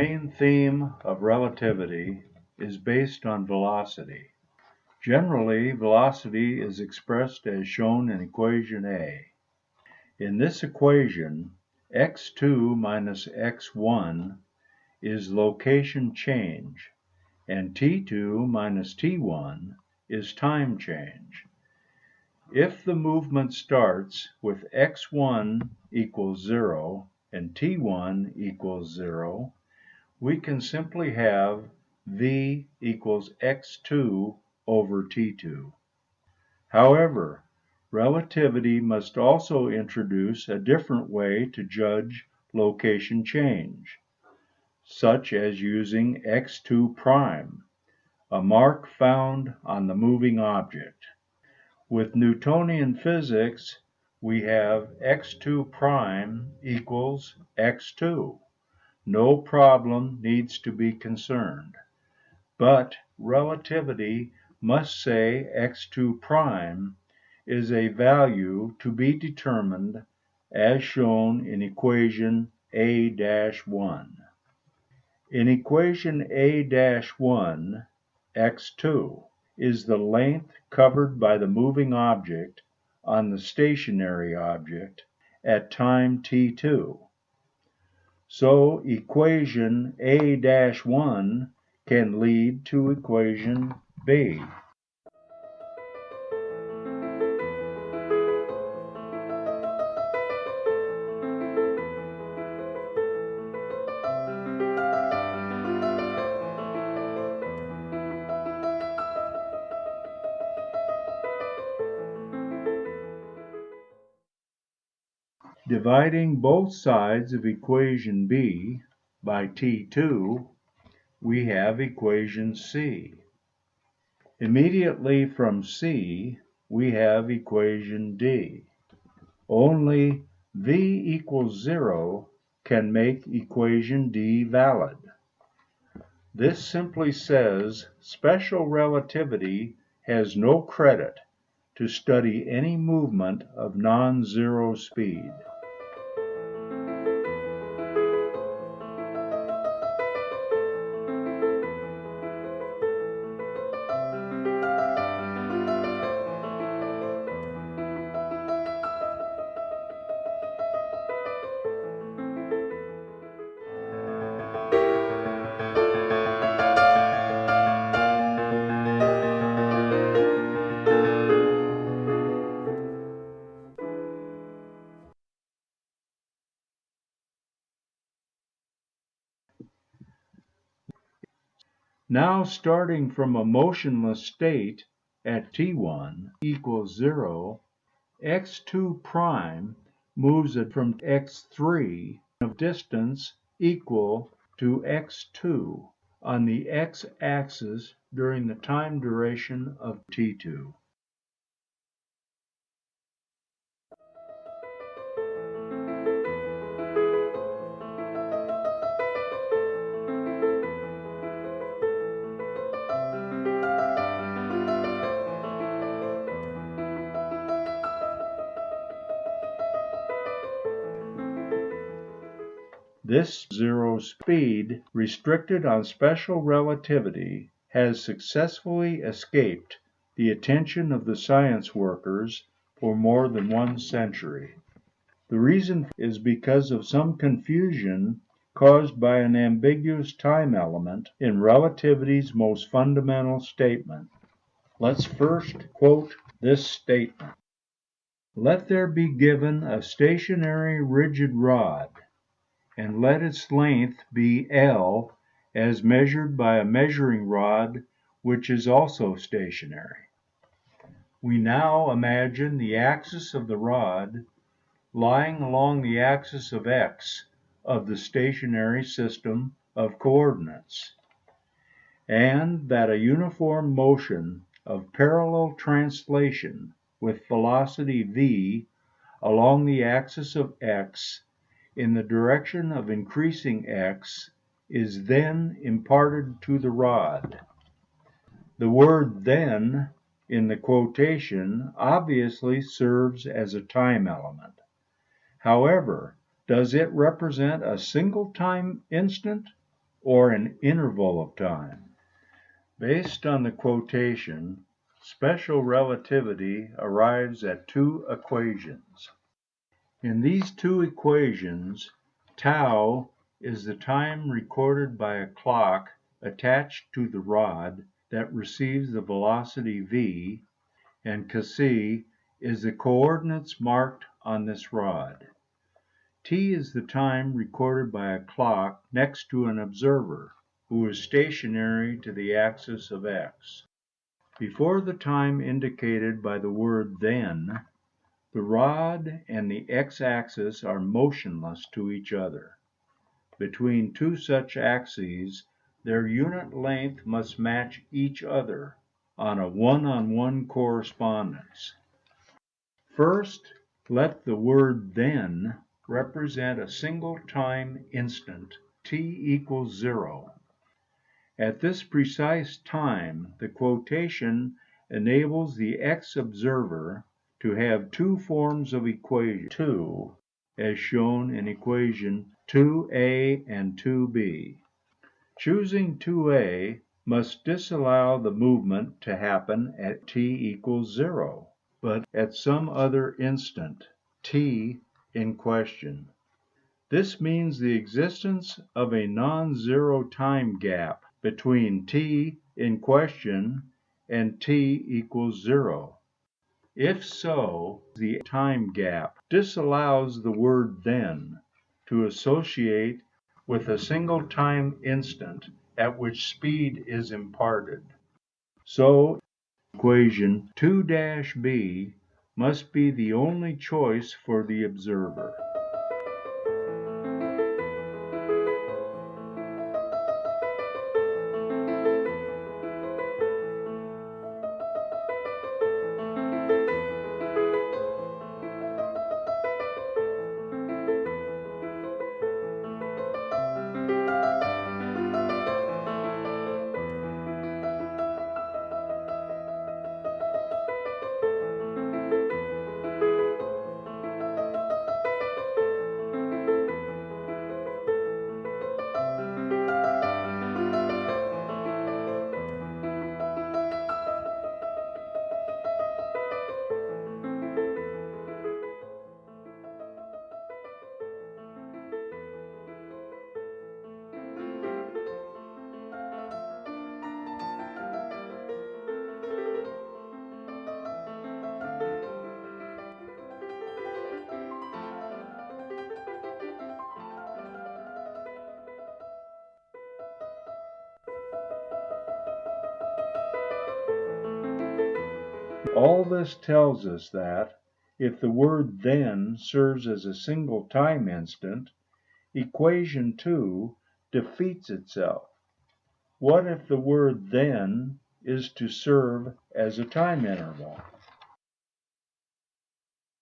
main theme of relativity is based on velocity. Generally, velocity is expressed as shown in equation A. In this equation, x2 minus x1 is location change, and t2 minus t1 is time change. If the movement starts with x1 equals 0 and t1 equals 0, we can simply have v equals x2 over t2. However, relativity must also introduce a different way to judge location change, such as using x2 prime, a mark found on the moving object. With Newtonian physics, we have x2 prime equals x2. No problem needs to be concerned. But relativity must say x2 prime is a value to be determined as shown in equation A-1. In equation A-1, x2 is the length covered by the moving object on the stationary object at time t2. So equation A-1 can lead to equation B. Dividing both sides of equation B by t2, we have equation C. Immediately from C, we have equation D. Only v equals 0 can make equation D valid. This simply says special relativity has no credit to study any movement of non-zero speed. Now, starting from a motionless state at t1 equals 0, x2 prime moves it from x3 of distance equal to x2 on the x-axis during the time duration of t2. This zero speed, restricted on special relativity, has successfully escaped the attention of the science workers for more than 1 century. The reason is because of some confusion caused by an ambiguous time element in relativity's most fundamental statement. Let's first quote this statement. Let there be given a stationary rigid rod, and let its length be L as measured by a measuring rod which is also stationary. We now imagine the axis of the rod lying along the axis of x of the stationary system of coordinates, and that a uniform motion of parallel translation with velocity v along the axis of x in the direction of increasing x is then imparted to the rod. The word then in the quotation obviously serves as a time element. However, does it represent a single time instant or an interval of time. Based on the quotation, special relativity arrives at two equations. In these two equations, tau is the time recorded by a clock attached to the rod that receives the velocity v, and Kc is the coordinates marked on this rod. T is the time recorded by a clock next to an observer, who is stationary to the axis of x. Before the time indicated by the word then, the rod and the x-axis are motionless to each other. Between two such axes, their unit length must match each other on a one-on-one correspondence. First, let the word then represent a single time instant, t equals 0. At this precise time, the quotation enables the x-observer to have two forms of equation 2, as shown in equation 2a and 2b. Choosing 2a must disallow the movement to happen at t equals 0, but at some other instant, t in question. This means the existence of a non-zero time gap between t in question and t equals 0. If so, the time gap disallows the word then to associate with a single time instant at which speed is imparted. So, equation 2-b must be the only choice for the observer. All this tells us that, if the word then serves as a single time instant, equation 2 defeats itself. What if the word then is to serve as a time interval?